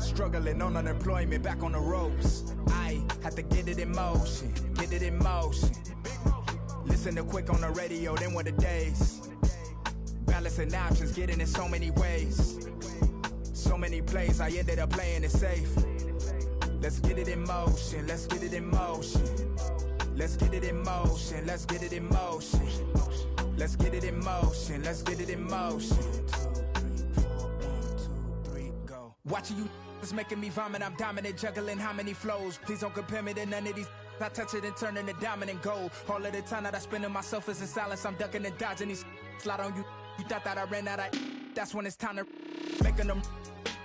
Struggling on unemployment, back on the ropes. I had to get it in motion, get it in motion. Listen to Quick on the radio, then what the days. Balancing options, getting in so many ways. So many plays, I ended up playing it safe. Let's get it in motion, let's get it in motion. Let's get it in motion, let's get it in motion. Let's get it in motion, let's get it in motion. 2, 3, 4, 1, 2, 3, go. Watching you is making me vomit, I'm dominant, juggling how many flows. Please don't compare me to none of these. I touch it and turn into dominant gold. All of the time that I spend in myself is in silence. I'm ducking and dodging these. Slide on you. You thought that I ran out of. That's when it's time to making them.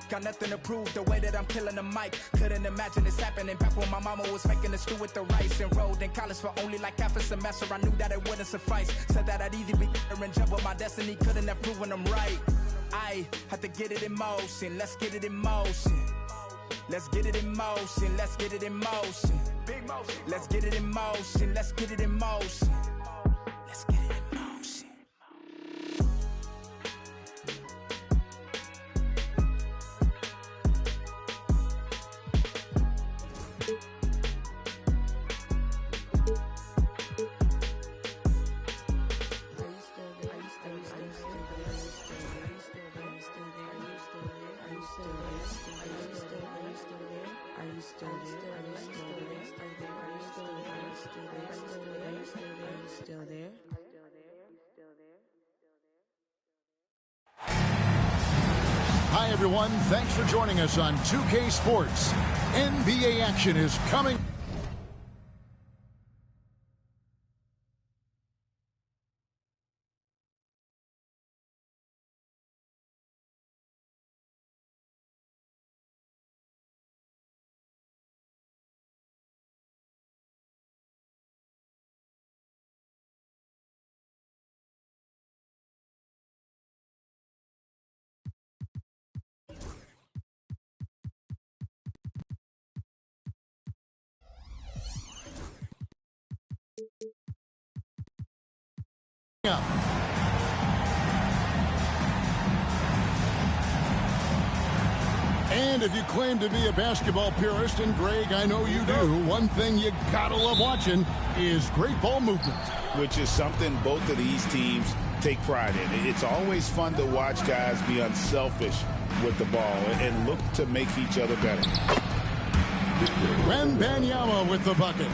Got nothing to prove the way that I'm killing the mic. Couldn't imagine this happening back when my mama was making the stew with the rice. Enrolled in college for only like half a semester. I knew that it wouldn't suffice. Said that I'd either be there and jump with my destiny. Couldn't have proven them right. I had to get it in motion. Let's get it in motion. Let's get it in motion. Let's get it in motion. Let's get it in motion. Let's get it in motion. Let's get it in motion. Hi, everyone. Thanks for joining us on 2K Sports. NBA action is coming. And if you claim to be a basketball purist, and Greg, I know you do, one thing you gotta love watching is great ball movement. Which is something both of these teams take pride in. It's always fun to watch guys be unselfish with the ball and look to make each other better. Wembanyama with the bucket.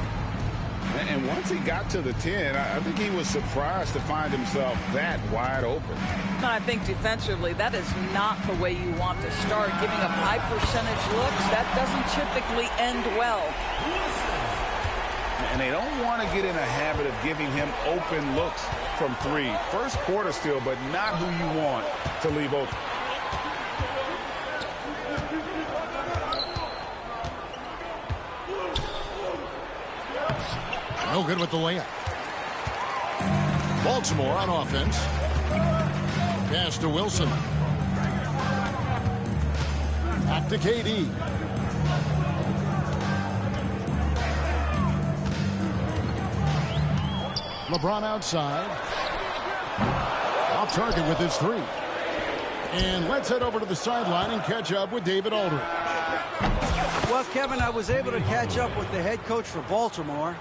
And once he got to the 10, I think he was surprised to find himself that wide open. I think defensively, that is not the way you want to start. Giving up high percentage looks, that doesn't typically end well. And they don't want to get in a habit of giving him open looks from three. First quarter still, but not who you want to leave open. No good with the layup. Baltimore on offense. Pass to Wilson. Back to KD. LeBron outside. Off target with his three. And let's head over to the sideline and catch up with David Aldridge. Well, Kevin, I was able to catch up with the head coach for Baltimore,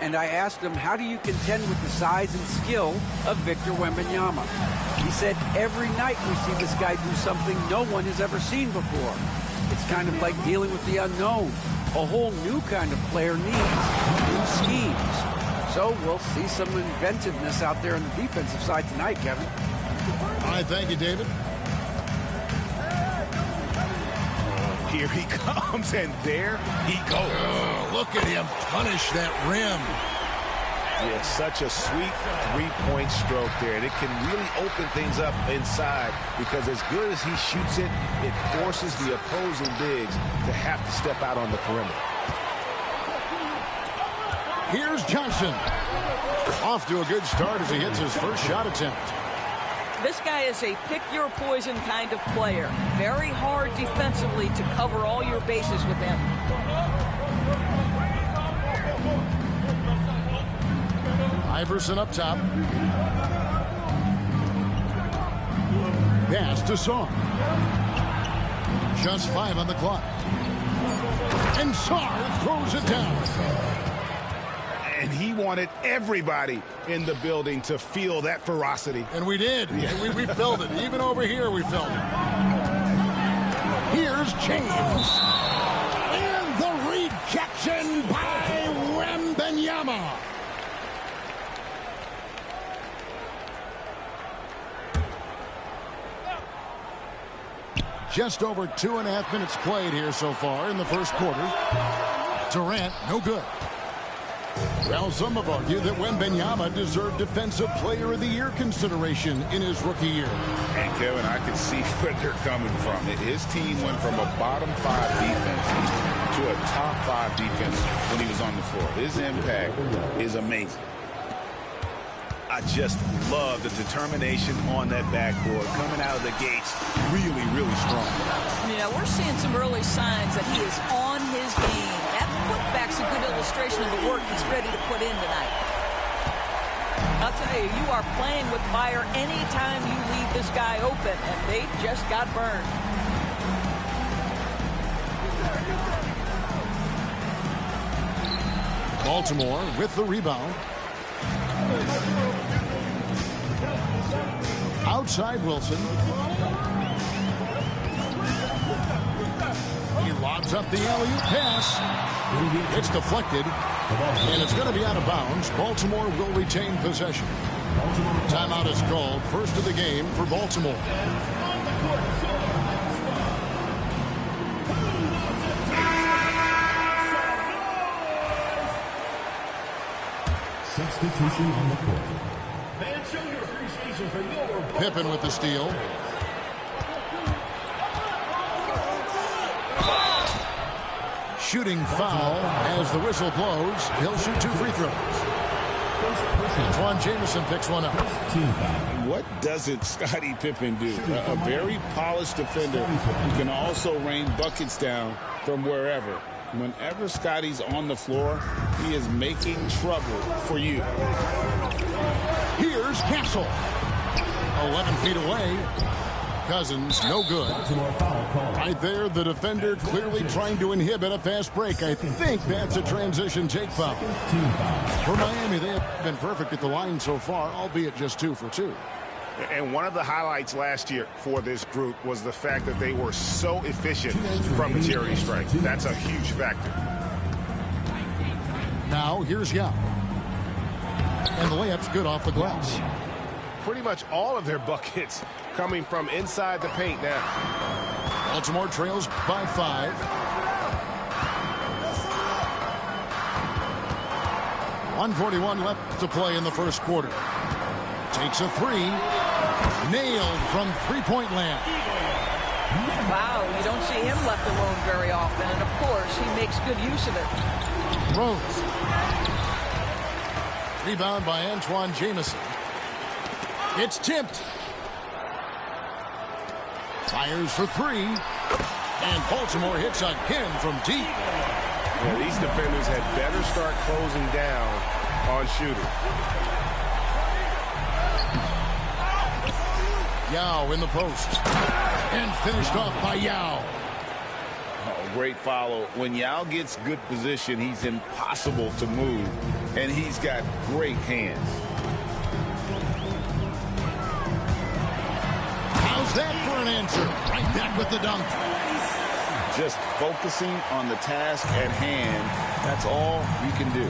and I asked him, how do you contend with the size and skill of Victor Wembanyama? He said, every night we see this guy do something no one has ever seen before. It's kind of like dealing with the unknown. A whole new kind of player needs new schemes. So we'll see some inventiveness out there on the defensive side tonight, Kevin. All right, thank you, David. Here he comes, and there he goes. Oh, look at him punish that rim. Yeah, it's such a sweet three-point stroke there. And it can really open things up inside because as good as he shoots it, it forces the opposing bigs to have to step out on the perimeter. Here's Johnson. Off to a good start as he hits his first shot attempt. This guy is a pick-your-poison kind of player. Very hard defensively to cover all your bases with him. Iverson up top. Pass to Song. Just 5 on the clock. And Sarr throws it down. And he wanted everybody in the building to feel that ferocity. And we did. Yeah. We felt it. Even over here, we felt it. Here's James. And the rejection by Wembanyama. Just over 2.5 minutes played here so far in the first quarter. Durant, no good. Well, some have argued that Wembanyama deserved Defensive Player of the Year consideration in his rookie year. And, Kevin, I can see where they're coming from. His team went from a bottom 5 defense to a top 5 defense when he was on the floor. His impact is amazing. I just love the determination on that backboard coming out of the gates really, really strong. Yeah, we're seeing some early signs that he is on his game. That putback's a good illustration of the work he's ready to put in tonight. I'll tell you, you are playing with fire anytime you leave this guy open, and they just got burned. Baltimore with the rebound. Outside Wilson. He lobs up the alley-oop pass. It's deflected, and it's going to be out of bounds. Baltimore will retain possession. Timeout is called. First of the game for Baltimore. Substitution on the court. Pippen with the steal. Shooting foul as the whistle blows. He'll shoot 2 free throws. Antoine Jamison picks one up. What doesn't Scottie Pippen do? A very polished defender who can also rain buckets down from wherever. Whenever Scottie's on the floor, he is making trouble for you. Here's Castle. 11 feet away. Cousins, no good. Right there, the defender clearly trying to inhibit a fast break. I think that's a transition take foul. For Miami, they have been perfect at the line so far, albeit just 2 for 2. And one of the highlights last year for this group was the fact that they were so efficient from the charity stripe. That's a huge factor. Now, here's Yao. And the layup's good off the glass. Pretty much all of their buckets coming from inside the paint now. Baltimore trails by 5. 1:41 left to play in the first quarter. Takes a 3. Nailed from three-point land. Wow, you don't see him left alone very often, and of course, he makes good use of it. Rose. Rebound by Antoine Jamison. It's tipped. Fires for 3. And Baltimore hits again from deep. Yeah, these defenders had better start closing down on shooters. Yao in the post. And finished off by Yao. Oh, great follow. When Yao gets good position, he's impossible to move. And he's got great hands. How's that for an answer? Right back with the dunk. Just focusing on the task at hand. That's all you can do.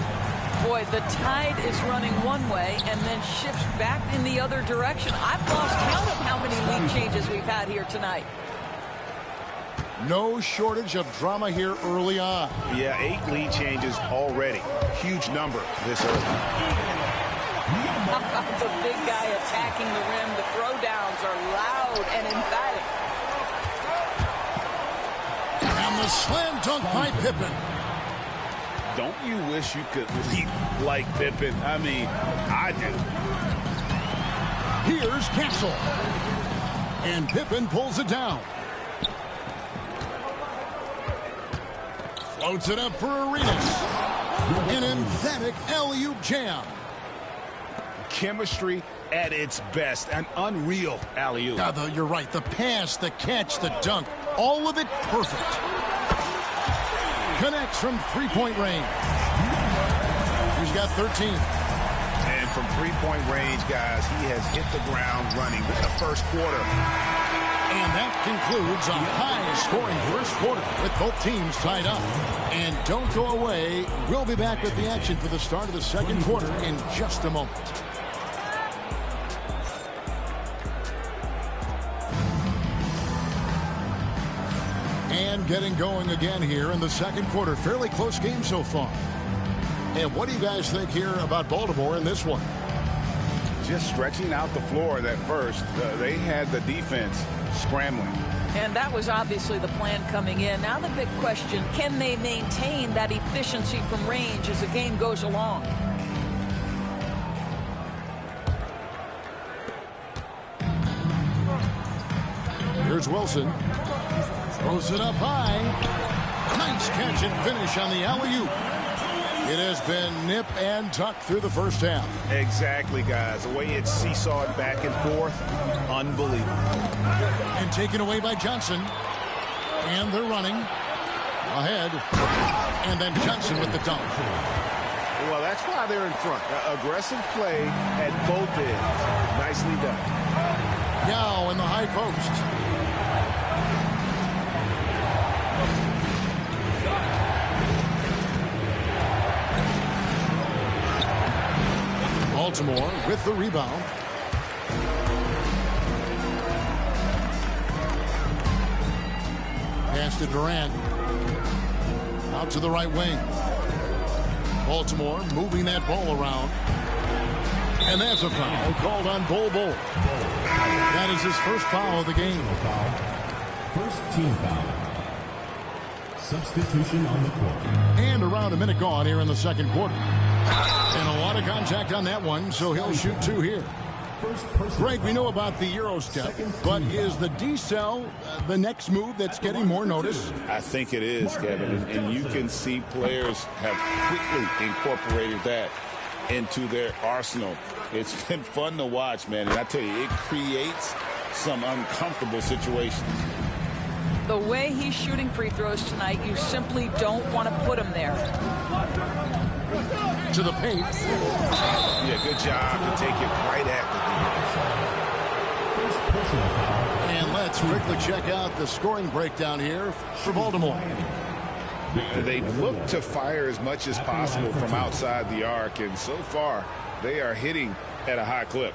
Boy, the tide is running one way and then shifts back in the other direction. I've lost count of how many lead changes we've had here tonight. No shortage of drama here early on. Yeah, 8 lead changes already. Huge number this early. The big guy attacking the rim. The throwdowns are loud and emphatic. And the slam dunk by Pippen. Don't you wish you could leap like Pippen? I mean, I do. Here's Castle. And Pippen pulls it down. Floats it up for Arenas. An emphatic alley-oop jam. Chemistry at its best. An unreal alley-oop. You're right. The pass, the catch, the dunk. All of it perfect. Connects from three-point range. He's got 13. And from three-point range, guys, he has hit the ground running with the first quarter. And that concludes a high-scoring first quarter with both teams tied up. And don't go away. We'll be back with the action for the start of the second quarter in just a moment. And getting going again here in the second quarter. Fairly close game so far. And what do you guys think here about Baltimore in this one? Just stretching out the floor at first. They had the defense scrambling. And that was obviously the plan coming in. Now the big question, can they maintain that efficiency from range as the game goes along? Here's Wilson. Throws it up high. Nice catch and finish on the alley-oop. It has been nip and tuck through the first half. Exactly, guys. The way it's seesawed back and forth, unbelievable. And taken away by Johnson. And they're running ahead. And then Johnson with the dunk. Well, that's why they're in front. Aggressive play at both ends. Nicely done. Yao in the high post. Baltimore with the rebound. Pass to Durant. Out to the right wing. Baltimore moving that ball around. And that's a foul called on Bol Bol. That is his first foul of the game. First team foul. Substitution on the court. And around a minute gone here in the second quarter. And a lot of contact on that one, so he'll shoot two here. Greg, we know about the Euro step, but is the decel the next move that's getting more notice? I think it is, Kevin, and you can see players have quickly incorporated that into their arsenal. It's been fun to watch, man, and I tell you, it creates some uncomfortable situations. The way he's shooting free throws tonight, you simply don't want to put him there. To the paint. Yeah, good job to take it right at the defense. And let's quickly check out the scoring breakdown here for Baltimore. They've looked to fire as much as possible from outside the arc, and so far they are hitting at a high clip.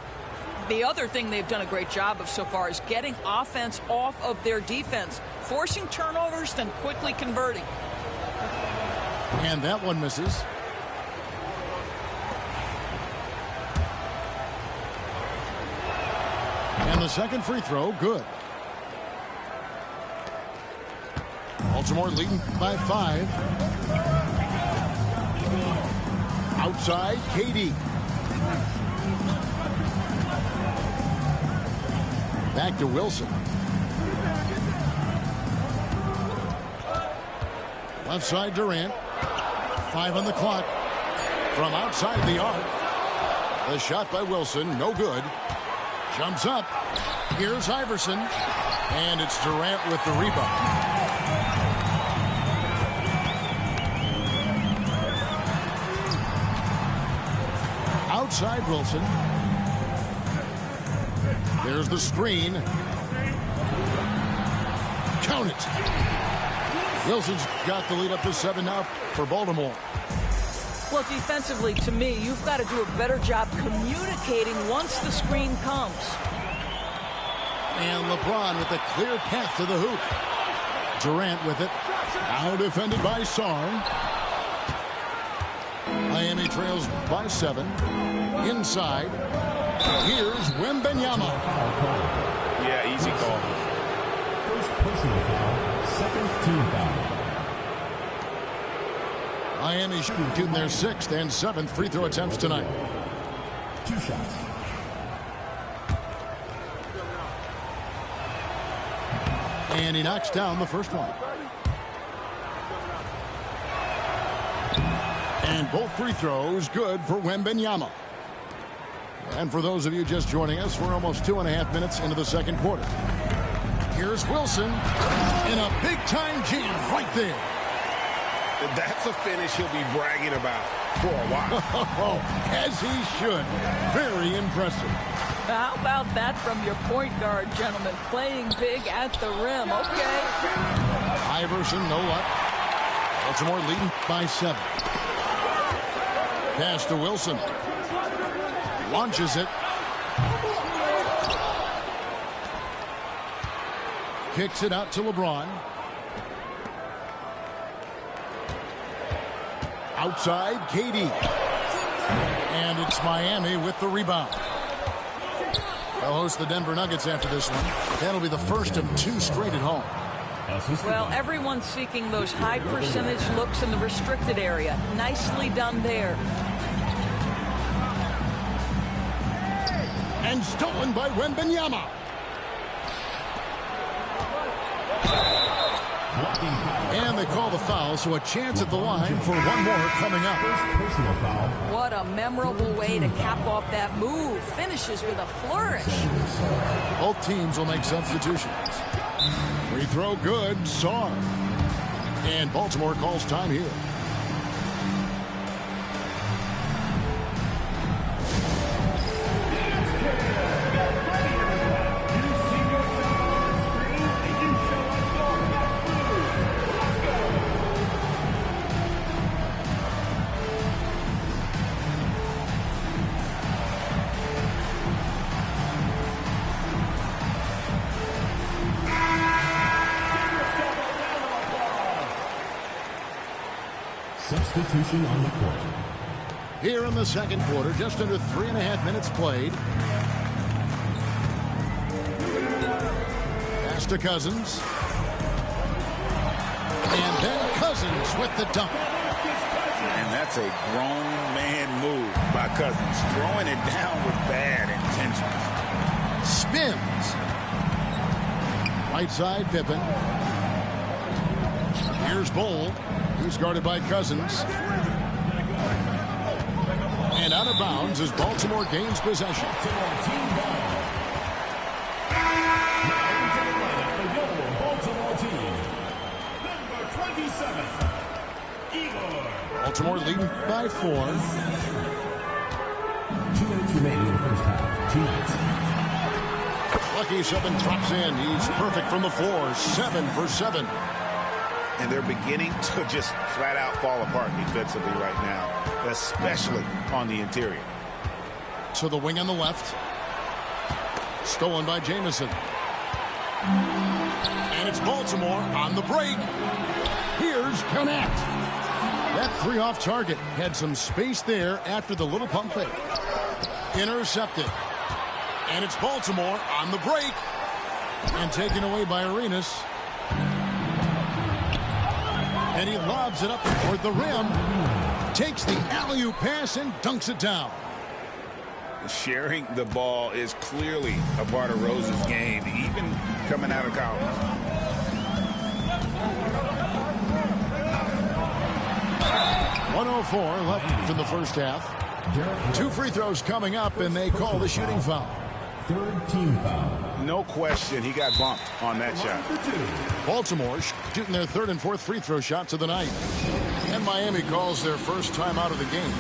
The other thing they've done a great job of so far is getting offense off of their defense, forcing turnovers, then quickly converting. And that one misses. And the second free throw, good. Baltimore leading by 5. Outside, KD. Back to Wilson. Left side, Durant. 5 on the clock. From outside the arc. The shot by Wilson, no good. Jumps up. Here's Iverson. And it's Durant with the rebound. Outside Wilson. There's the screen. Count it. Wilson's got the lead up to 7 now for Baltimore. Well, defensively, to me, you've got to do a better job communicating once the screen comes. And LeBron with a clear path to the hoop. Durant with it. Now defended by Sarr. Miami trails by 7. Inside. Here's Wembanyama. Yeah, easy call. First personal foul, second team foul. Miami shooting their 6th and 7th free throw attempts tonight. 2 shots. And he knocks down the first one. And both free throws good for Wembanyama. And for those of you just joining us, we're almost 2.5 minutes into the second quarter. Here's Wilson. And a big-time jam right there. That's a finish he'll be bragging about for a while. As he should. Very impressive. How about that from your point guard, gentlemen? Playing big at the rim. Okay. Iverson, no luck. Baltimore leading by 7. Pass to Wilson. Launches it. Kicks it out to LeBron. Outside, KD. And it's Miami with the rebound. They'll host the Denver Nuggets after this one. That'll be the first of 2 straight at home. Well, everyone's seeking those high percentage looks in the restricted area. Nicely done there. And stolen by Wembanyama. And they call the foul, so a chance at the line for one more coming up. Personal foul. What a memorable way to cap off that move. Finishes with a flourish. Both teams will make substitutions. Free throw good, Sarr. And Baltimore calls time here. Substitution on the court. Here in the second quarter, just under 3.5 minutes played. Pass to Cousins. And then Cousins with the dunk. And that's a grown man move by Cousins. Throwing it down with bad intentions. Spins. Right side, Pippen. Here's Bull. He's guarded by Cousins. And out of bounds as Baltimore gains possession. Baltimore leading by 4. 2 minutes remaining in the first half. 2 minutes. Lucky 7 drops in. He's perfect from the floor. 7 for 7. And they're beginning to just flat out fall apart defensively right now, especially on the interior. To the wing on the left. Stolen by Jamison. And it's Baltimore on the break. Here's Connect. That 3 off target had some space there after the little pump fake. Intercepted. And it's Baltimore on the break. And taken away by Arenas. And he lobs it up toward the rim. Takes the alley-oop pass and dunks it down. Sharing the ball is clearly a part of Rose's game, even coming out of college. .104 left in the first half. 2 free throws coming up, and they call the shooting foul. Third team foul. No question, he got bumped on that shot. Baltimore shooting their 3rd and 4th free throw shots of the night. And Miami calls their first time out of the game.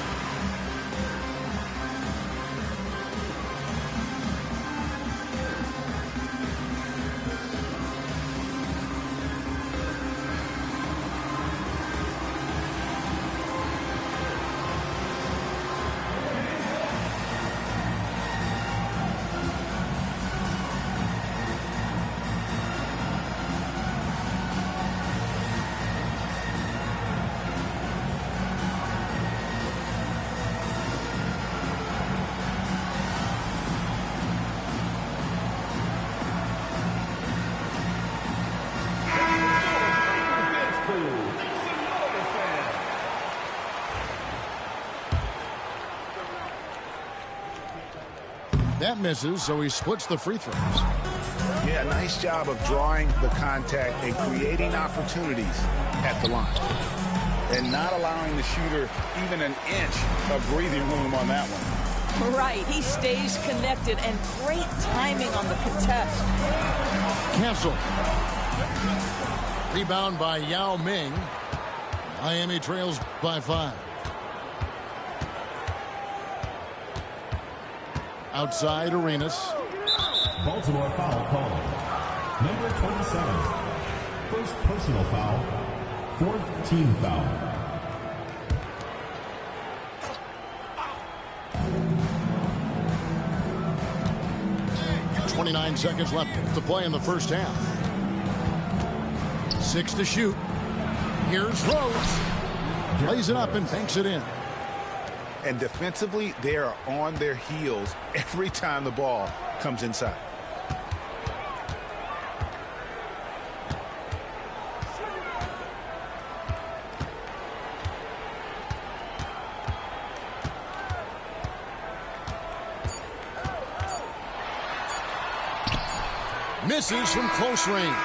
That misses, so he splits the free throws. Yeah, nice job of drawing the contact and creating opportunities at the line. And not allowing the shooter even an inch of breathing room on that one. Right, he stays connected and great timing on the contest. Cancel. Rebound by Yao Ming. Miami trails by 5. Outside Arenas. Baltimore foul call. Number 27. First personal foul. Fourth team foul. .29 seconds left to play in the first half. 6 to shoot. Here's Rose. Plays it up and banks it in. And defensively, they are on their heels every time the ball comes inside. Misses from close range.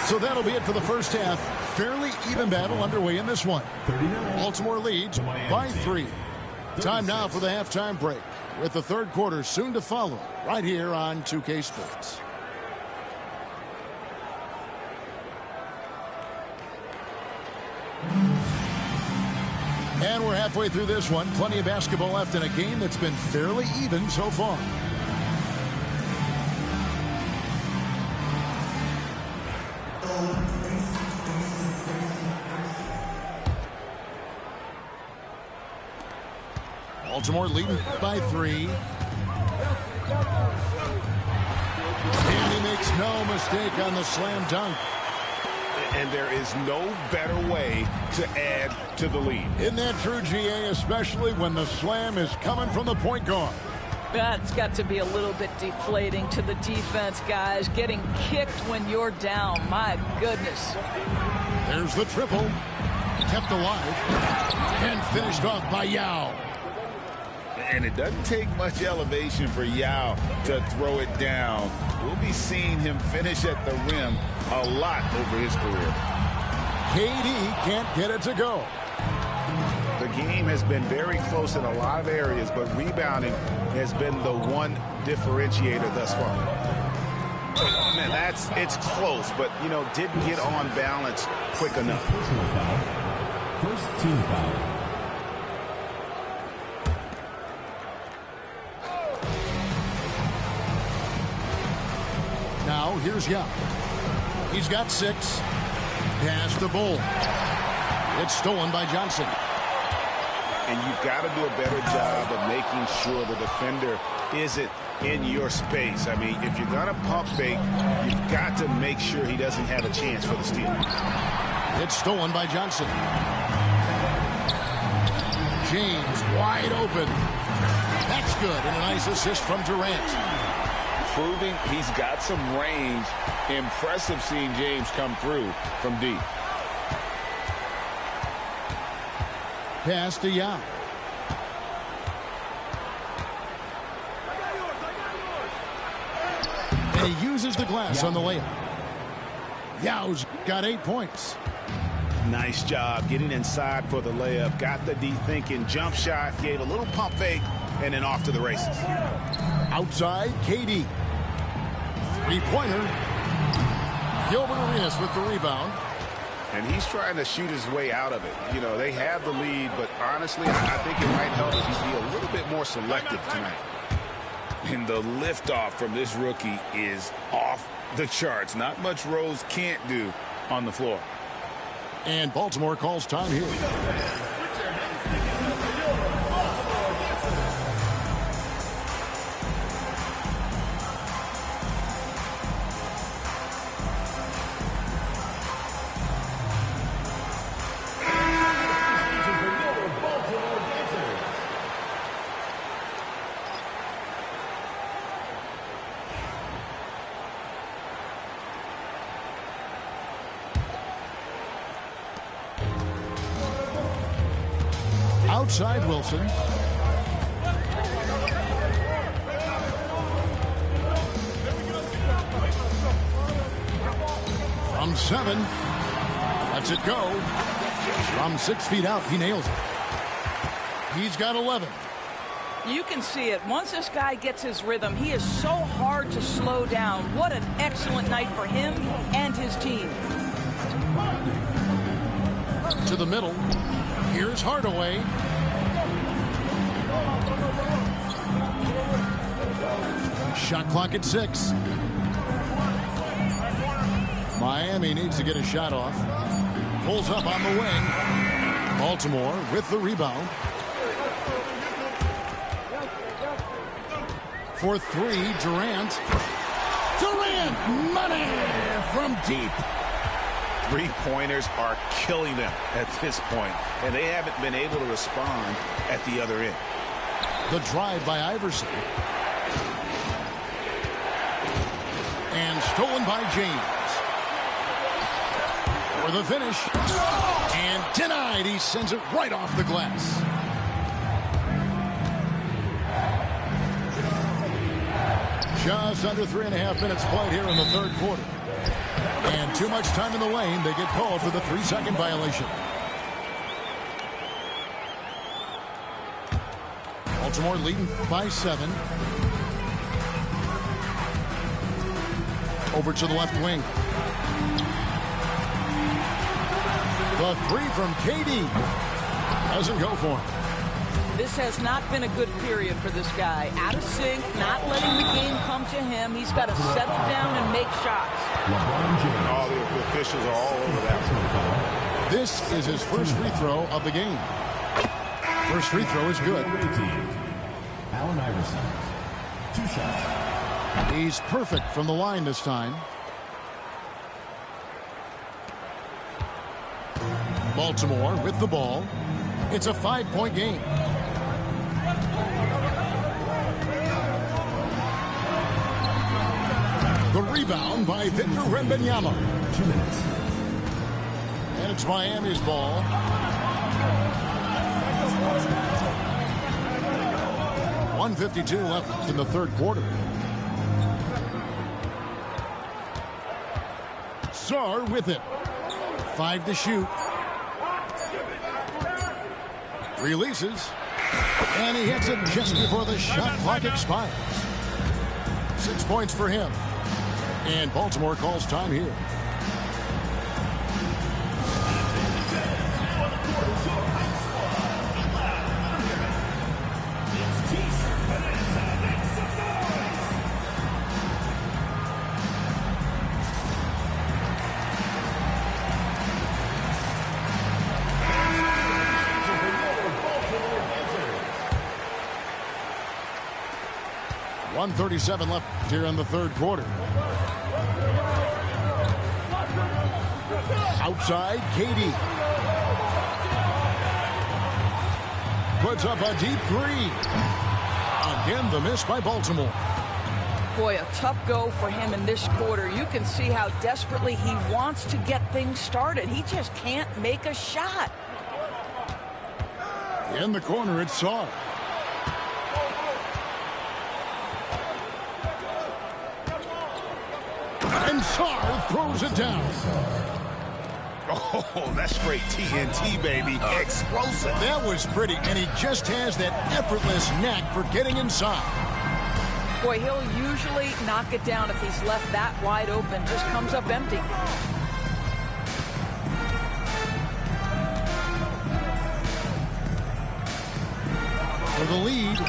So that'll be it for the first half. Fairly even battle underway in this one. Baltimore leads by 3. Time now for the halftime break, with the third quarter soon to follow, right here on 2K Sports. And we're halfway through this one. Plenty of basketball left in a game that's been fairly even so far. Baltimore leading by 3. And he makes no mistake on the slam dunk. And there is no better way to add to the lead. Isn't that true, GA, especially when the slam is coming from the point guard? That's got to be a little bit deflating to the defense, guys. Getting kicked when you're down. My goodness. There's the triple. Kept alive. And finished off by Yao. And it doesn't take much elevation for Yao to throw it down. We'll be seeing him finish at the rim a lot over his career. KD can't get it to go. The game has been very close in a lot of areas, but rebounding has been the one differentiator thus far. Man, it's close, but, you know, didn't get on balance quick enough. Personal foul. First team foul. Now, here's Yao. He's got 6. Pass to Bull. It's stolen by Johnson. And you've got to do a better job of making sure the defender isn't in your space. I mean, if you're going to pump fake, you've got to make sure he doesn't have a chance for the steal. It's stolen by Johnson. James wide open. That's good, and a nice assist from Durant. Proving he's got some range. Impressive seeing James come through from deep. Pass to Yao. And he uses the glass on the layup. Yao's got 8 points. Nice job getting inside for the layup. Got the deep thinking jump shot. Gave a little pump fake. And then off to the races. Outside, KD. Three-pointer. Gilbert Arenas with the rebound. And he's trying to shoot his way out of it. You know, they have the lead, but honestly, I think it might help if he be a little bit more selective tonight. And the liftoff from this rookie is off the charts. Not much Rose can't do on the floor. And Baltimore calls time here. Outside Wilson. From 7. Lets it go. From 6 feet out, he nails it. He's got 11. You can see it. Once this guy gets his rhythm, he is so hard to slow down. What an excellent night for him and his team. To the middle. Here's Hardaway. Shot clock at 6. Miami needs to get a shot off. Pulls up on the wing. Baltimore with the rebound. For 3, Durant. Durant, money from deep. Three-pointers are killing them at this point, and they haven't been able to respond at the other end. The drive by Iverson. And stolen by James. For the finish. And denied. He sends it right off the glass. Just under 3.5 minutes played here in the third quarter. And too much time in the lane. They get called for the 3-second violation. Baltimore leading by 7. Over to the left wing. The 3 from KD. Doesn't go for him. This has not been a good period for this guy. Out of sync, not letting the game come to him. He's got to settle down and make shots. All the officials are all over that. This is his first free throw of the game. First free throw is good. Allen Iverson. 2 shots. He's perfect from the line this time. Baltimore with the ball. It's a 5-point game. The rebound by Victor Wembanyama. 2 minutes. And it's Miami's ball. .152 left in the third quarter. Sarr with it. 5 to shoot. Releases. And he hits it just before the shot clock expires. 6 points for him. And Baltimore calls time here. .137 left here in the third quarter. Outside, KD. Puts up a deep 3. Again, the miss by Baltimore. Boy, a tough go for him in this quarter. You can see how desperately he wants to get things started. He just can't make a shot. In the corner, it's Sarr. And Sarr throws it down. Oh, that's straight TNT, baby. Explosive. That was pretty, and he just has that effortless knack for getting inside. Boy, he'll usually knock it down if he's left that wide open. Just comes up empty. For the lead,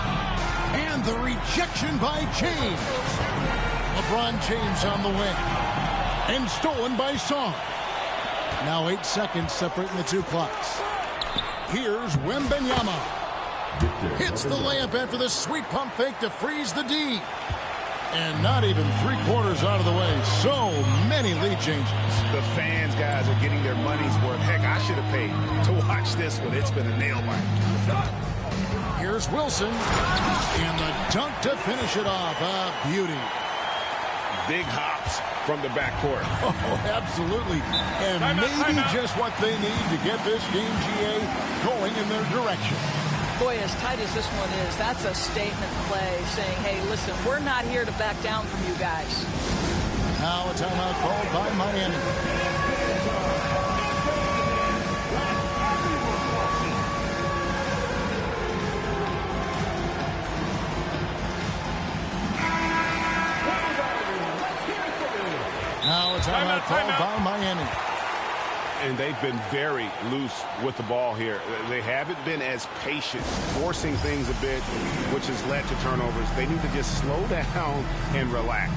and the rejection by James. LeBron James on the wing, and stolen by Song. Now 8 seconds separating the two clocks. Here's Wembanyama. Hits the layup after the sweet pump fake to freeze the D. And not even 3/4 out of the way. So many lead changes. The fans, guys, are getting their money's worth. Heck, I should have paid to watch this one. It's been a nail biter. Here's Wilson. And the dunk to finish it off. A beauty. Big hops from the backcourt. Oh, absolutely. And maybe just what they need to get this game, GA, going in their direction. Boy, as tight as this one is, that's a statement play saying, hey, listen, we're not here to back down from you guys. Now a timeout called by Miami. a timeout called by Miami. And they've been very loose with the ball here. They haven't been as patient, forcing things a bit, which has led to turnovers. They need to just slow down and relax.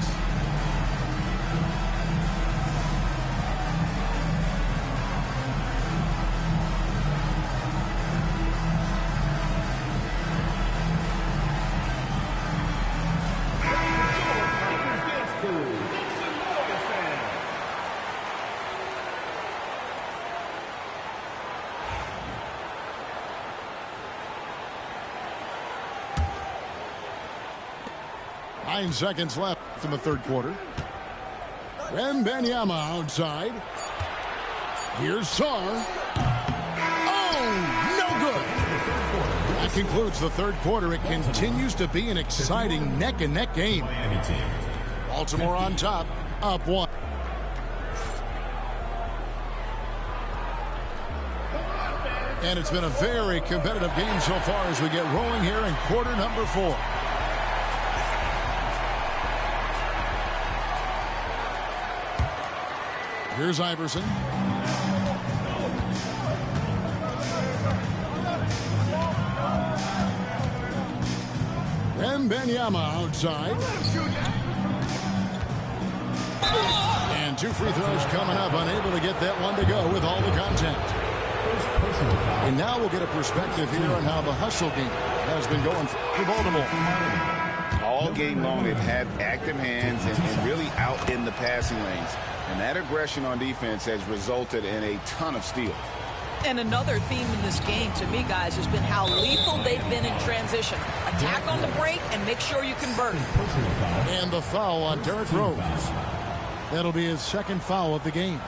Nine seconds left in the third quarter. Wembanyama outside. Here's Sarr. Oh, no good. That concludes the third quarter. It continues to be an exciting neck-and-neck game. Baltimore on top, up one. And it's been a very competitive game so far as we get rolling here in quarter number 4. Here's Iverson. Wembanyama outside. And 2 free throws coming up. Unable to get that one to go with all the contact. And now we'll get a perspective here on how the hustle game has been going for Baltimore. All game long, they've had active hands and really out in the passing lanes. And that aggression on defense has resulted in a ton of steals. And another theme in this game, to me, guys, has been how lethal they've been in transition. Attack on the break and make sure you convert. And the foul on Derrick Rose. That'll be his second foul of the game.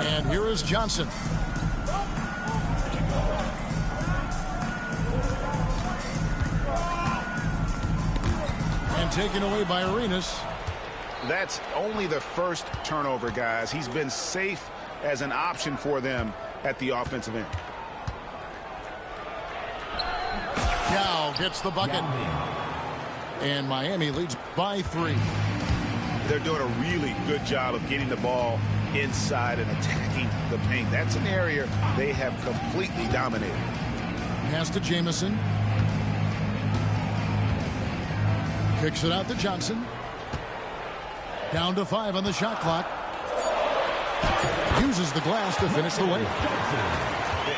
And here is Johnson. And taken away by Arenas. That's only the first turnover, guys. He's been safe as an option for them at the offensive end. Now gets the bucket. And Miami leads by 3. They're doing a really good job of getting the ball inside and attacking the paint. That's an area they have completely dominated. Pass to Jamison. Kicks it out to Johnson. Down to 5 on the shot clock. Uses the glass to finish the layup.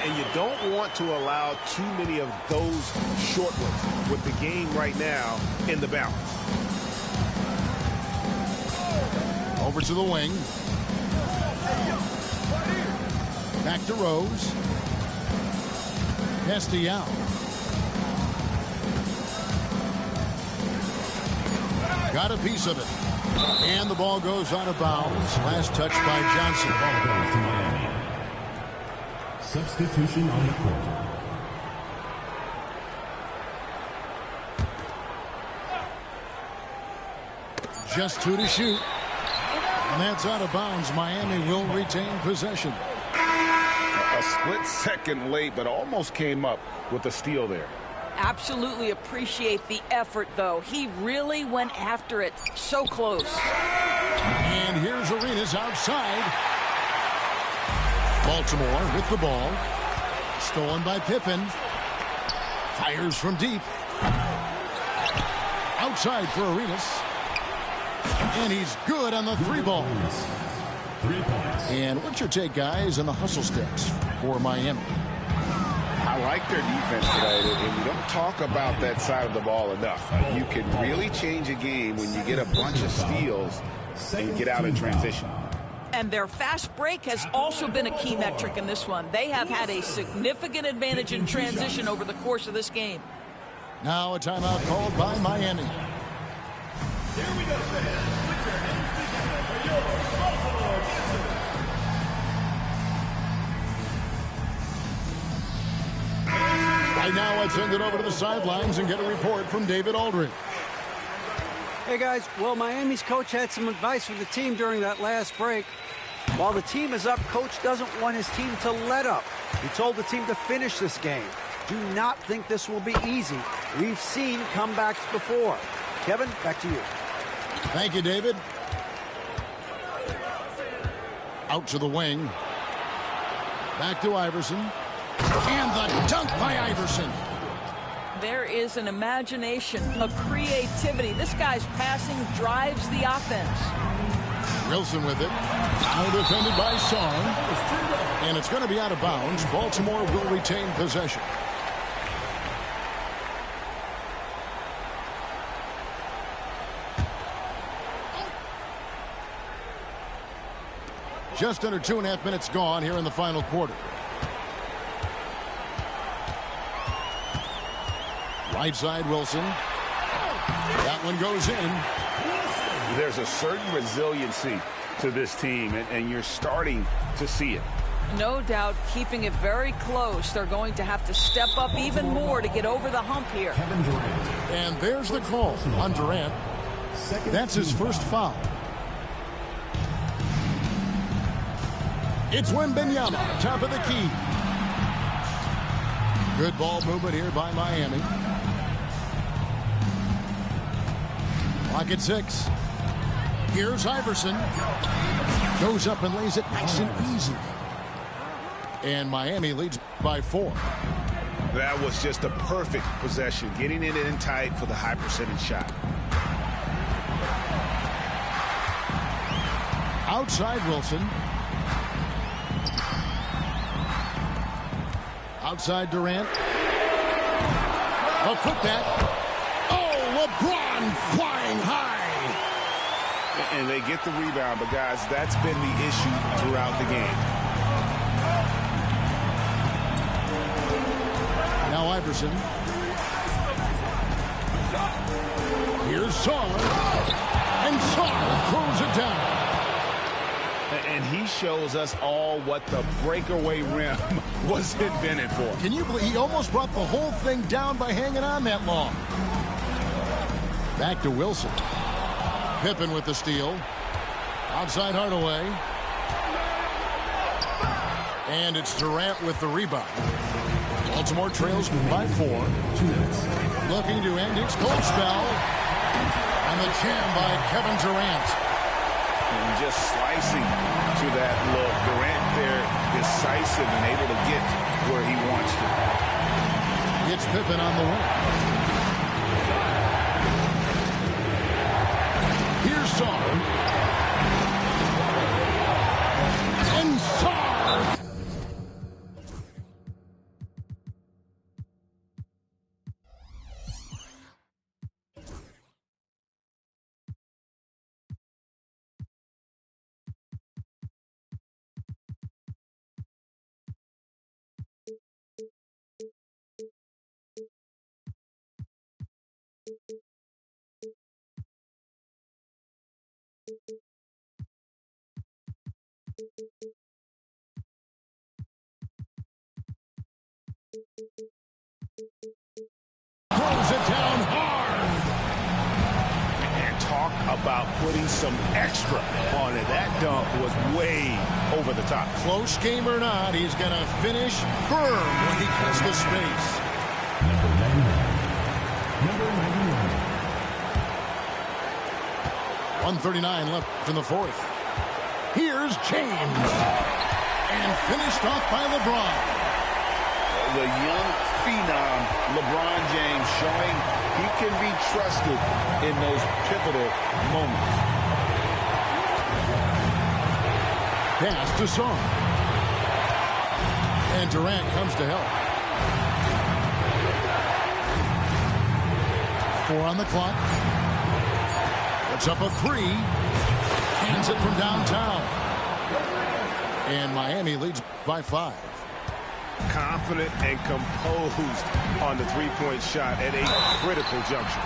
And you don't want to allow too many of those short ones with the game right now in the balance. Over to the wing. Back to Rose. Castiel. Got a piece of it. And the ball goes out of bounds. Last touch by Johnson. Ball goes to Miami. Substitution on the court. Just 2 to shoot. And that's out of bounds. Miami will retain possession. A split second late, but almost came up with the steal there. Absolutely appreciate the effort, though. He really went after it. So close. And here's Arenas outside. Baltimore with the ball. Stolen by Pippen. Fires from deep. Outside for Arenas. And he's good on the 3 ball. 3 points. And what's your take, guys, on the hustle sticks for Miami? I like their defense today, and we don't talk about that side of the ball enough. You can really change a game when you get a bunch of steals and get out in transition. And their fast break has also been a key metric in this one. They have had a significant advantage in transition over the course of this game. Now a timeout called by Miami. Here we go, fans. Put your hands together for your Baltimore visitors. Right now, let's send it over to the sidelines and get a report from David Aldridge. Hey, guys. Well, Miami's coach had some advice for the team during that last break. While the team is up, coach doesn't want his team to let up. He told the team to finish this game. Do not think this will be easy. We've seen comebacks before. Kevin, back to you. Thank you, David. Out to the wing. Back to Iverson. And the dunk by Iverson. There is an imagination, a creativity. This guy's passing drives the offense. Wilson with it. Now defended by Song. And it's going to be out of bounds. Baltimore will retain possession. Just under 2.5 minutes gone here in the final quarter. Right side, Wilson. That one goes in. There's a certain resiliency to this team, and you're starting to see it. No doubt keeping it very close. They're going to have to step up even more to get over the hump here. Kevin Durant. And there's the call on Durant. That's his first foul. It's Wembanyama, top of the key. Good ball movement here by Miami. Clock at 6. Here's Iverson. Goes up and lays it nice and easy. And Miami leads by 4. That was just a perfect possession, getting it in tight for the high percentage shot. Outside Wilson. Outside Durant. A putback. Oh, LeBron flying high. And they get the rebound, but guys, that's been the issue throughout the game. Now Iverson. Here's Song. And Song throws it down. And he shows us all what the breakaway rim was invented for. Can you believe he almost brought the whole thing down by hanging on that long? Back to Wilson. Pippen with the steal. Outside Hardaway. And it's Durant with the rebound. Baltimore trails by 4. 2 minutes. Looking to end its cold spell. And the jam by Kevin Durant. And just slicing to that look. Durant there, decisive and able to get where he wants to. It's Pippen on the wing. Here's Song. And Song. Throws it down hard. And talk about putting some extra on it. That dunk was way over the top. Close game or not, he's going to finish firm when he cuts the space. Number 99. Number 99. 1:39 left in the fourth. Here's James. And finished off by LeBron. The young phenom, LeBron James, showing he can be trusted in those pivotal moments. Pass to Song. And Durant comes to help. 4 on the clock. Puts up a 3. Hands it from downtown. And Miami leads by 5. Confident and composed on the three-point shot at a critical juncture.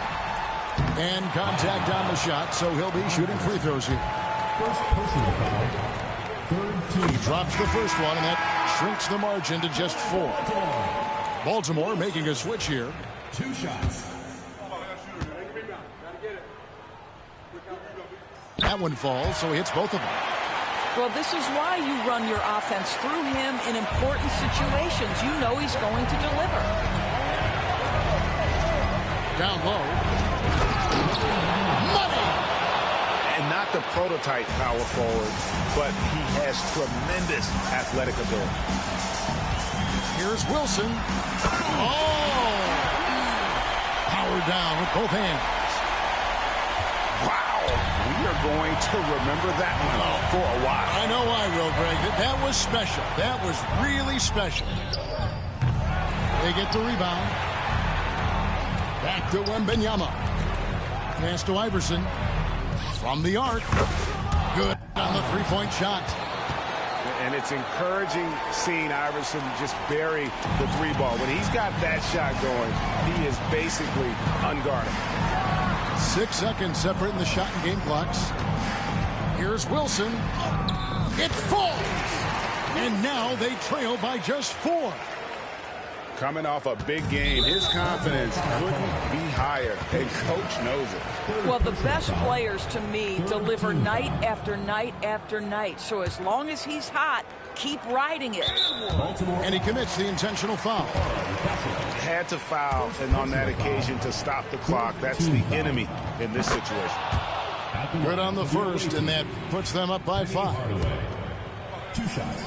And contact on the shot, so he'll be shooting free throws here. First personal foul. Third team. He drops the first one, and that shrinks the margin to just 4. Baltimore making a switch here. 2 shots. That one falls, so he hits both of them. Well, this is why you run your offense through him in important situations. You know he's going to deliver. Down low. Money! And not the prototype power forward, but he has tremendous athletic ability. Here's Wilson. Oh! Powered down with both hands. Wow, we are going to remember that one for a while. I know I will, Greg. That was special. That was really special. They get the rebound. Back to Wembanyama. Pass to Iverson. From the arc. Good on the three-point shot. And it's encouraging seeing Iverson just bury the three ball. When he's got that shot going, he is basically unguardable. 6 seconds separating the shot and game clocks. Here's Wilson. It falls. And now they trail by just 4. Coming off a big game, his confidence couldn't be higher, and Coach knows it. Well, the best players, to me, deliver night after night after night. So as long as he's hot, keep riding it. And he commits the intentional foul. Had to foul, and on that occasion to stop the clock. That's the enemy in this situation. Good on the first, and that puts them up by 5. 2 shots.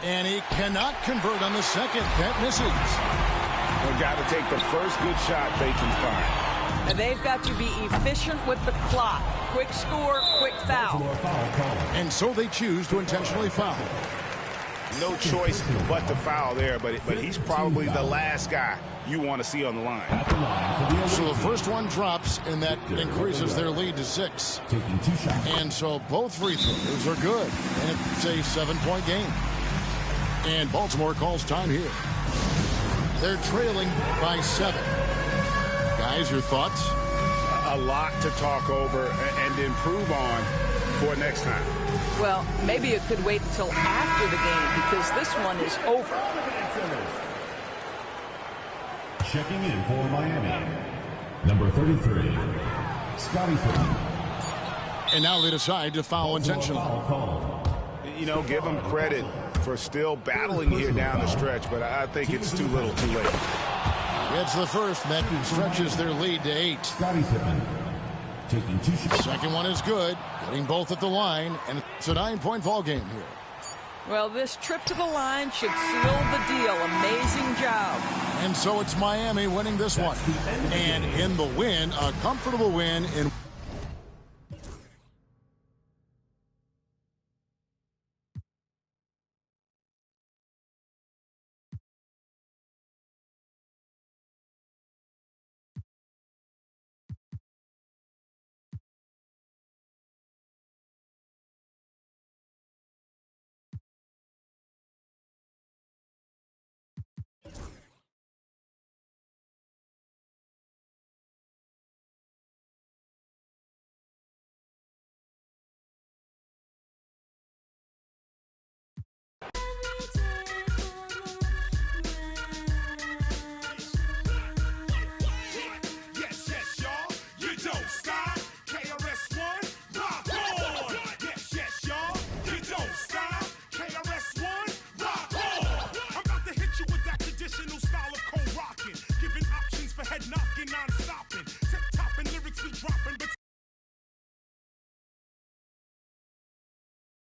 And he cannot convert on the second. That misses. They've got to take the first good shot they can find. And they've got to be efficient with the clock. Quick score, quick foul. And so they choose to intentionally foul. No choice but to foul there, but he's probably the last guy you want to see on the line. So the first one drops, and that increases their lead to 6. Taking 2 shots. And so both free throws are good. And it's a 7-point game. And Baltimore calls time here. They're trailing by 7. Guys, your thoughts? A lot to talk over and improve on for next time. Well, maybe it could wait until after the game because this one is over. Checking in for Miami, number 33, Scottie Pippen. And now they decide to foul intentionally. You know, give them credit for still battling here down the stretch, but I think it's too little too late. It's the first that stretches their lead to 8. Scottie Pippen taking 2 shots. Second one is good, getting both at the line, and it's a 9-point ball game here. Well, this trip to the line should seal the deal. Amazing job. And so it's Miami winning this one. And in the win, a comfortable win in